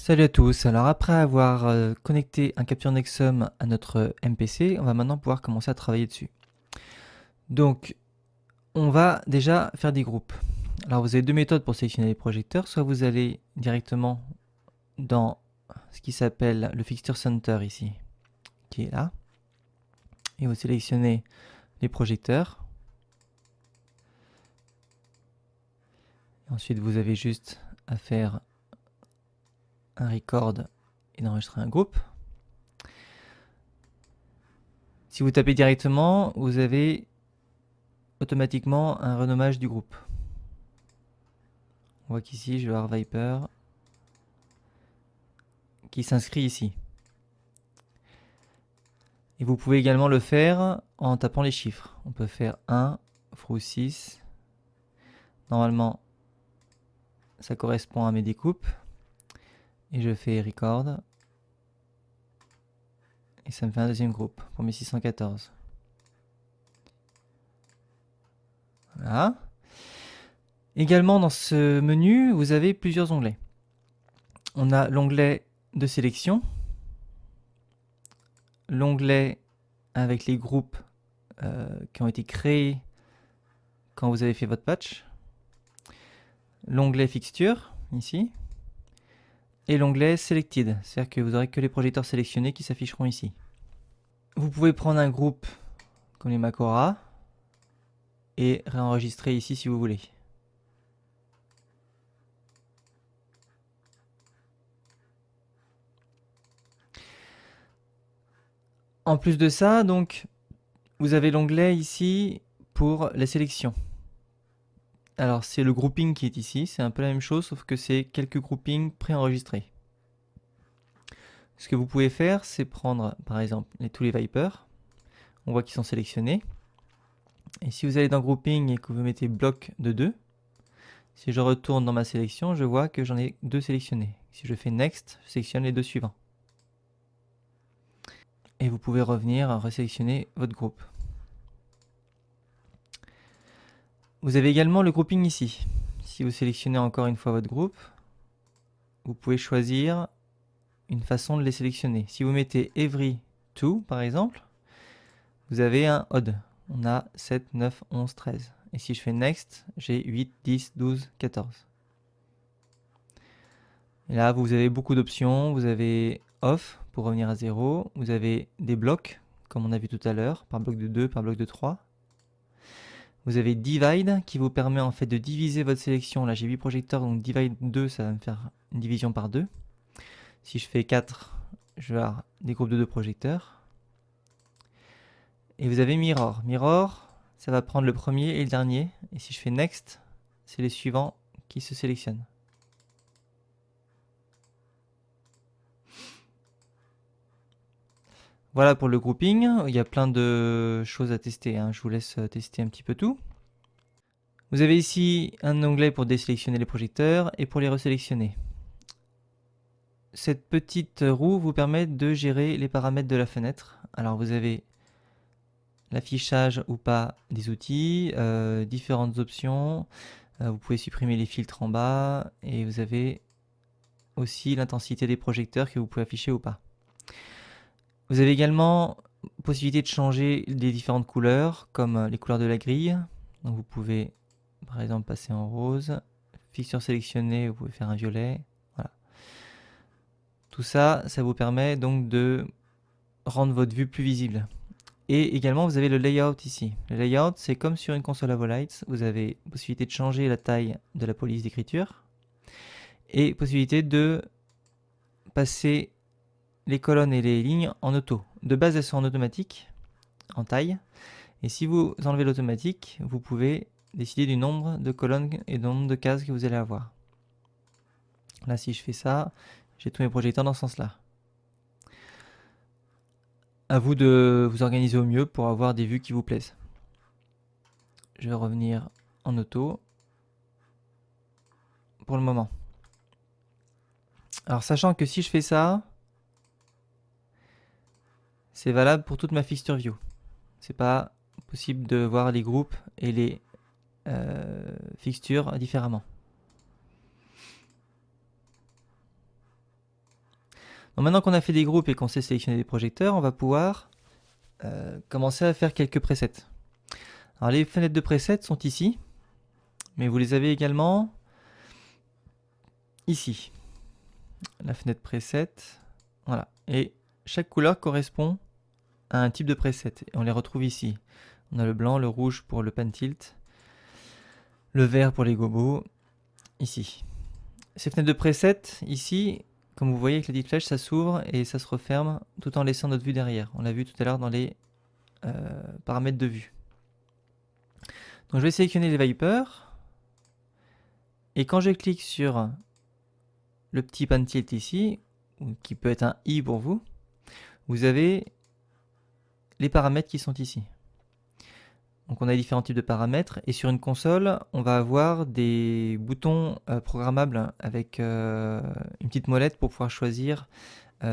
Salut à tous, alors après avoir connecté un capture Nexum à notre MPC, on va maintenant pouvoir commencer à travailler dessus. Donc on va déjà faire des groupes. Alors vous avez deux méthodes pour sélectionner les projecteurs, soit vous allez directement dans ce qui s'appelle le Fixture Center ici, qui est là, et vous sélectionnez les projecteurs. Ensuite vous avez juste à faire un record et d'enregistrer un groupe. Si vous tapez directement, vous avez automatiquement un renommage du groupe. On voit qu'ici, je vais avoir Viper qui s'inscrit ici. Et vous pouvez également le faire en tapant les chiffres. On peut faire 1 x 6. Normalement, ça correspond à mes découpes. Et je fais record. Et ça me fait un deuxième groupe pour mes 614. Voilà. Également, dans ce menu, vous avez plusieurs onglets. On a l'onglet de sélection, l'onglet avec les groupes qui ont été créés quand vous avez fait votre patch, l'onglet fixture, ici, et l'onglet Selected, c'est-à-dire que vous n'aurez que les projecteurs sélectionnés qui s'afficheront ici. Vous pouvez prendre un groupe comme les Macora et réenregistrer ici si vous voulez. En plus de ça, donc, vous avez l'onglet ici pour la sélection. Alors c'est le grouping qui est ici, c'est un peu la même chose sauf que c'est quelques groupings préenregistrés. Ce que vous pouvez faire, c'est prendre par exemple tous les Vipers, on voit qu'ils sont sélectionnés. Et si vous allez dans grouping et que vous mettez bloc de 2, si je retourne dans ma sélection, je vois que j'en ai 2 sélectionnés. Si je fais next, je sélectionne les 2 suivants. Et vous pouvez revenir à resélectionner votre groupe. Vous avez également le grouping ici. Si vous sélectionnez encore une fois votre groupe, vous pouvez choisir une façon de les sélectionner. Si vous mettez every 2 par exemple, vous avez un odd. On a 7, 9, 11, 13. Et si je fais next, j'ai 8, 10, 12, 14. Et là, vous avez beaucoup d'options. Vous avez off pour revenir à 0. Vous avez des blocs, comme on a vu tout à l'heure, par bloc de 2, par bloc de 3. Vous avez divide qui vous permet en fait de diviser votre sélection. Là, j'ai 8 projecteurs, donc divide 2, ça va me faire une division par 2. Si je fais 4, je vais avoir des groupes de 2 projecteurs. Et vous avez mirror. Mirror, ça va prendre le premier et le dernier. Et si je fais next, c'est les suivants qui se sélectionnent. Voilà pour le grouping. Il y a plein de choses à tester, hein. Je vous laisse tester un petit peu tout. Vous avez ici un onglet pour désélectionner les projecteurs et pour les resélectionner. Cette petite roue vous permet de gérer les paramètres de la fenêtre. Alors vous avez l'affichage ou pas des outils, différentes options. Vous pouvez supprimer les filtres en bas et vous avez aussi l'intensité des projecteurs que vous pouvez afficher ou pas. Vous avez également possibilité de changer les différentes couleurs, comme les couleurs de la grille. Donc vous pouvez par exemple passer en rose. Fixture sélectionnée, vous pouvez faire un violet. Voilà. Tout ça, ça vous permet donc de rendre votre vue plus visible. Et également, vous avez le layout ici. Le layout, c'est comme sur une console Avolites. Vous avez possibilité de changer la taille de la police d'écriture et possibilité de passer les colonnes et les lignes en auto. De base, elles sont en automatique, en taille. Et si vous enlevez l'automatique, vous pouvez décider du nombre de colonnes et du nombre de cases que vous allez avoir. Là, si je fais ça, j'ai tous mes projecteurs dans ce sens-là. À vous de vous organiser au mieux pour avoir des vues qui vous plaisent. Je vais revenir en auto pour le moment. Alors, sachant que si je fais ça, c'est valable pour toute ma fixture view. C'est pas possible de voir les groupes et les fixtures différemment. Donc maintenant qu'on a fait des groupes et qu'on sait sélectionner des projecteurs, on va pouvoir commencer à faire quelques presets. Alors les fenêtres de presets sont ici, mais vous les avez également ici. La fenêtre preset, voilà. Et chaque couleur correspond à un type de preset. Et on les retrouve ici. On a le blanc, le rouge pour le pan tilt, le vert pour les gobos, ici. Ces fenêtres de preset, ici, comme vous voyez avec la petite flèche, ça s'ouvre et ça se referme tout en laissant notre vue derrière. On l'a vu tout à l'heure dans les paramètres de vue. Donc je vais sélectionner les Vipers. Et quand je clique sur le petit pan tilt ici, qui peut être un i pour vous, vous avez les paramètres qui sont ici. Donc on a différents types de paramètres et sur une console, on va avoir des boutons programmables avec une petite molette pour pouvoir choisir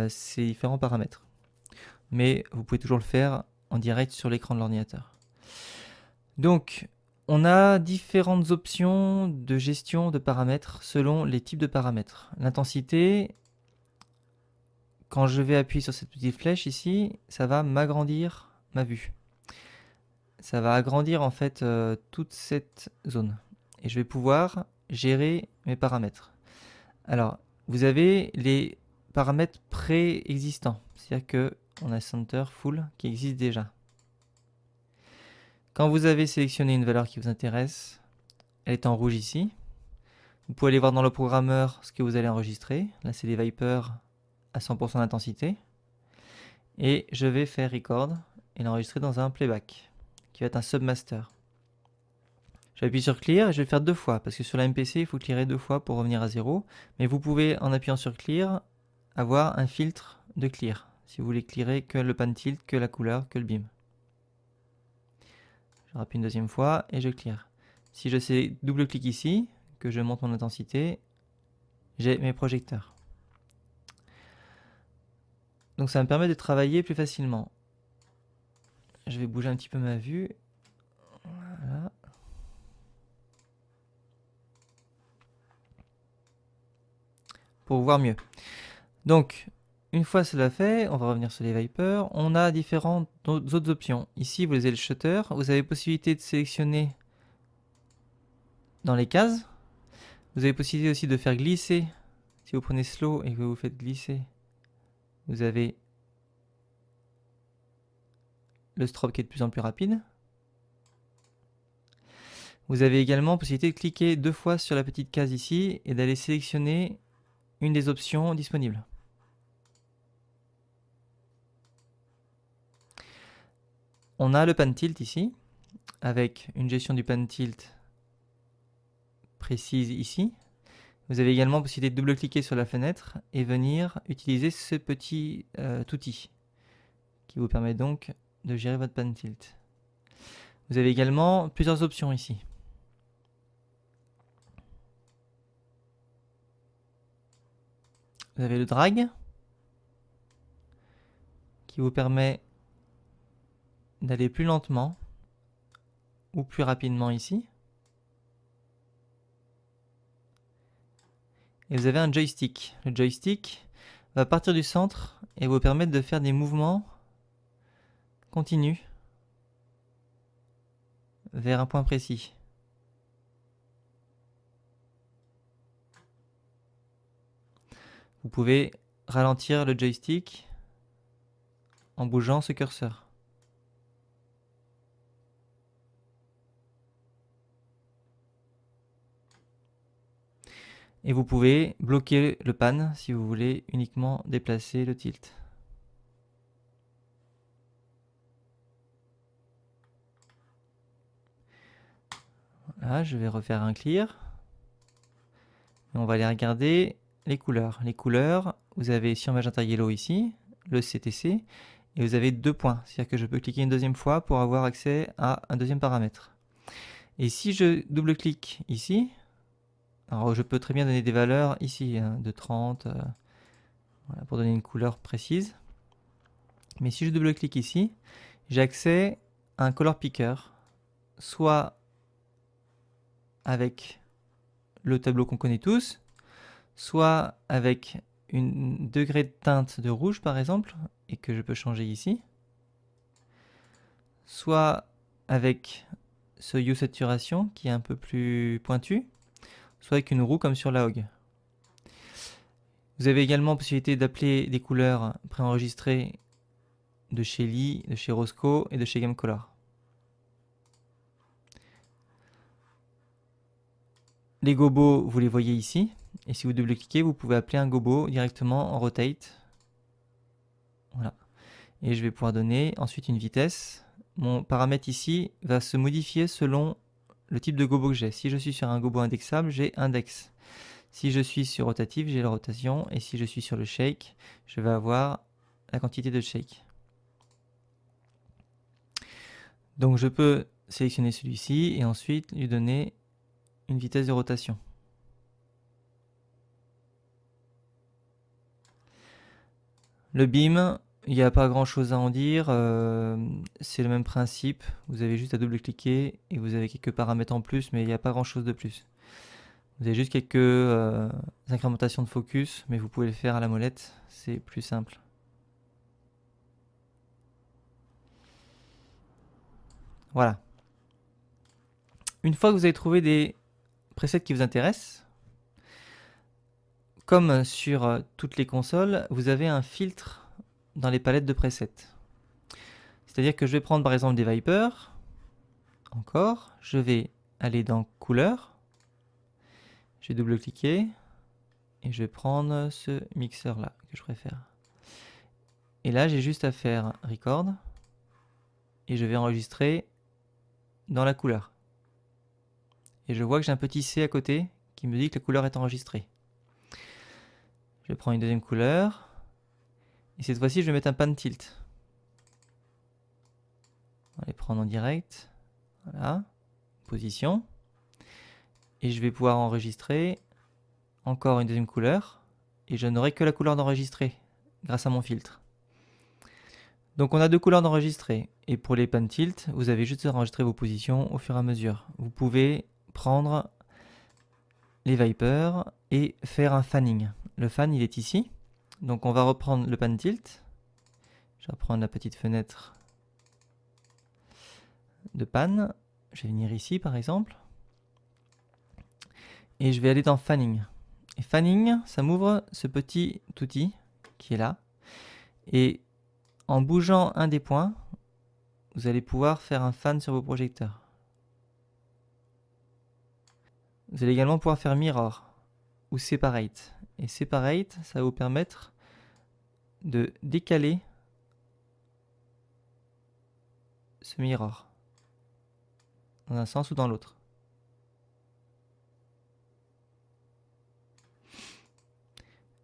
ces différents paramètres. Mais vous pouvez toujours le faire en direct sur l'écran de l'ordinateur. Donc on a différentes options de gestion de paramètres selon les types de paramètres. L'intensité, quand je vais appuyer sur cette petite flèche ici, ça va m'agrandir ma vue. Ça va agrandir en fait toute cette zone. Et je vais pouvoir gérer mes paramètres. Alors, vous avez les paramètres préexistants. C'est-à-dire qu'on a Center Full qui existe déjà. Quand vous avez sélectionné une valeur qui vous intéresse, elle est en rouge ici. Vous pouvez aller voir dans le programmeur ce que vous allez enregistrer. Là, c'est les Vipers à 100% d'intensité. Et je vais faire Record et l'enregistrer dans un playback qui va être un submaster. J'appuie sur Clear et je vais le faire 2 fois parce que sur la MPC il faut clearer 2 fois pour revenir à 0. Mais vous pouvez en appuyant sur Clear avoir un filtre de Clear si vous voulez clearer que le pan tilt, que la couleur, que le beam. Je rappuie une deuxième fois et je clear. Si je double-clique ici, que je monte mon intensité, j'ai mes projecteurs. Donc ça me permet de travailler plus facilement. Je vais bouger un petit peu ma vue. Voilà. Pour voir mieux. Donc, une fois cela fait, on va revenir sur les Vipers. On a différentes autres options. Ici, vous avez le shutter. Vous avez possibilité de sélectionner dans les cases. Vous avez possibilité aussi de faire glisser. Si vous prenez slow et que vous faites glisser, vous avez le strobe qui est de plus en plus rapide. Vous avez également possibilité de cliquer 2 fois sur la petite case ici et d'aller sélectionner une des options disponibles. On a le pan tilt ici, avec une gestion du pan tilt précise ici. Vous avez également la possibilité de double-cliquer sur la fenêtre et venir utiliser ce petit outil qui vous permet donc de gérer votre pan tilt. Vous avez également plusieurs options ici. Vous avez le drag qui vous permet d'aller plus lentement ou plus rapidement ici. Et vous avez un joystick. Le joystick va partir du centre et vous permettre de faire des mouvements continus vers un point précis. Vous pouvez ralentir le joystick en bougeant ce curseur. Et vous pouvez bloquer le pan si vous voulez uniquement déplacer le tilt. Voilà, je vais refaire un clear. Et on va aller regarder les couleurs. Les couleurs, vous avez sur magenta yellow ici, le CTC, et vous avez 2 points. C'est-à-dire que je peux cliquer une deuxième fois pour avoir accès à un deuxième paramètre. Et si je double-clique ici, alors je peux très bien donner des valeurs ici, hein, de 30, voilà, pour donner une couleur précise. Mais si je double-clique ici, j'ai accès à un color picker, soit avec le tableau qu'on connaît tous, soit avec une degré de teinte de rouge par exemple, et que je peux changer ici, soit avec ce hue saturation qui est un peu plus pointu, soit avec une roue comme sur la Hog. Vous avez également possibilité d'appeler des couleurs préenregistrées de chez Lee, de chez Rosco et de chez Gamecolor. Les gobos, vous les voyez ici. Et si vous double-cliquez, vous pouvez appeler un gobo directement en rotate. Voilà. Et je vais pouvoir donner ensuite une vitesse. Mon paramètre ici va se modifier selon le type de gobo que j'ai. Si je suis sur un gobo indexable, j'ai index. Si je suis sur rotatif, j'ai la rotation. Et si je suis sur le shake, je vais avoir la quantité de shake. Donc je peux sélectionner celui-ci et ensuite lui donner une vitesse de rotation. Le beam, il n'y a pas grand chose à en dire, c'est le même principe, vous avez juste à double-cliquer et vous avez quelques paramètres en plus, mais il n'y a pas grand chose de plus. Vous avez juste quelques incrémentations de focus, mais vous pouvez le faire à la molette, c'est plus simple. Voilà. Une fois que vous avez trouvé des presets qui vous intéressent, comme sur toutes les consoles, vous avez un filtre dans les palettes de presets. C'est-à-dire que je vais prendre par exemple des Vipers, encore, je vais aller dans couleurs, je vais double-cliquer et je vais prendre ce mixeur là que je préfère. Et là j'ai juste à faire record et je vais enregistrer dans la couleur. Et je vois que j'ai un petit C à côté qui me dit que la couleur est enregistrée. Je prends une deuxième couleur et cette fois-ci je vais mettre un pan tilt. On va les prendre en direct. Voilà, position. Et je vais pouvoir enregistrer encore une deuxième couleur. Et je n'aurai que la couleur d'enregistrer grâce à mon filtre. Donc on a deux couleurs d'enregistrer. Et pour les pan tilt, vous avez juste à enregistrer vos positions au fur et à mesure. Vous pouvez prendre les Vipers et faire un fanning. Le fan il est ici. Donc on va reprendre le pan tilt. Je vais reprendre la petite fenêtre de pan. Je vais venir ici par exemple. Et je vais aller dans fanning. Et fanning, ça m'ouvre ce petit outil qui est là. Et en bougeant un des points, vous allez pouvoir faire un fan sur vos projecteurs. Vous allez également pouvoir faire mirror ou separate. Et separate, ça va vous permettre de décaler ce mirror dans un sens ou dans l'autre.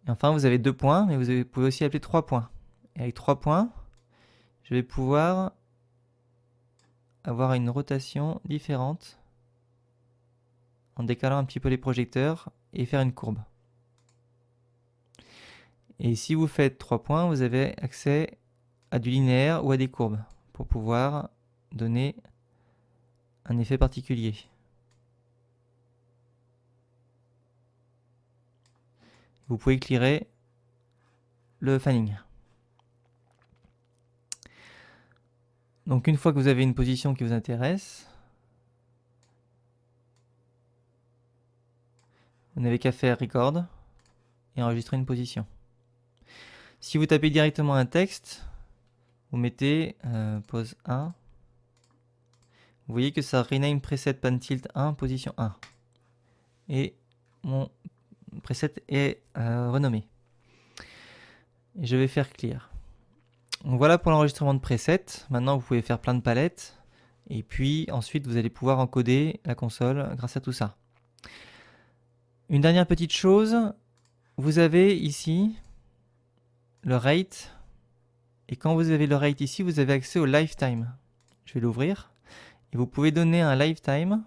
Et enfin, vous avez deux points, mais vous pouvez aussi appeler trois points. Et avec trois points, je vais pouvoir avoir une rotation différente en décalant un petit peu les projecteurs et faire une courbe. Et si vous faites 3 points, vous avez accès à du linéaire ou à des courbes pour pouvoir donner un effet particulier. Vous pouvez éclairer le fanning. Donc une fois que vous avez une position qui vous intéresse, vous n'avez qu'à faire record et enregistrer une position. Si vous tapez directement un texte, vous mettez pose 1. Vous voyez que ça rename preset pan tilt 1, position 1. Et mon preset est renommé. Et je vais faire clear. Donc voilà pour l'enregistrement de presets. Maintenant, vous pouvez faire plein de palettes. Et puis ensuite, vous allez pouvoir encoder la console grâce à tout ça. Une dernière petite chose, vous avez ici le rate. Et quand vous avez le rate ici, vous avez accès au lifetime. Je vais l'ouvrir. Et vous pouvez donner un lifetime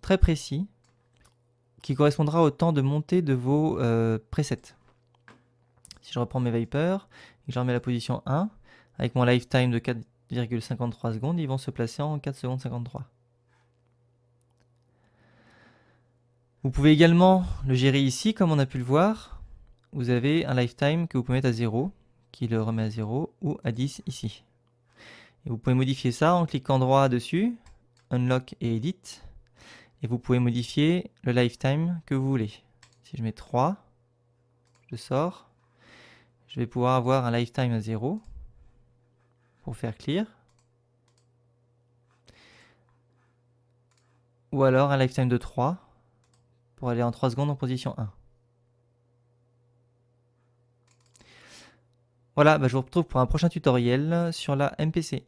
très précis qui correspondra au temps de montée de vos presets. Si je reprends mes Vipers et que je remets la position 1, avec mon lifetime de 4,53 secondes, ils vont se placer en 4 secondes 53. Vous pouvez également le gérer ici, comme on a pu le voir, vous avez un lifetime que vous pouvez mettre à 0, qui le remet à 0, ou à 10 ici. Et vous pouvez modifier ça en cliquant droit dessus, Unlock et Edit, et vous pouvez modifier le lifetime que vous voulez. Si je mets 3, je sors, je vais pouvoir avoir un lifetime à 0 pour faire clear, ou alors un lifetime de 3 pour aller en 3 secondes en position 1. Voilà, je vous retrouve pour un prochain tutoriel sur la MPC.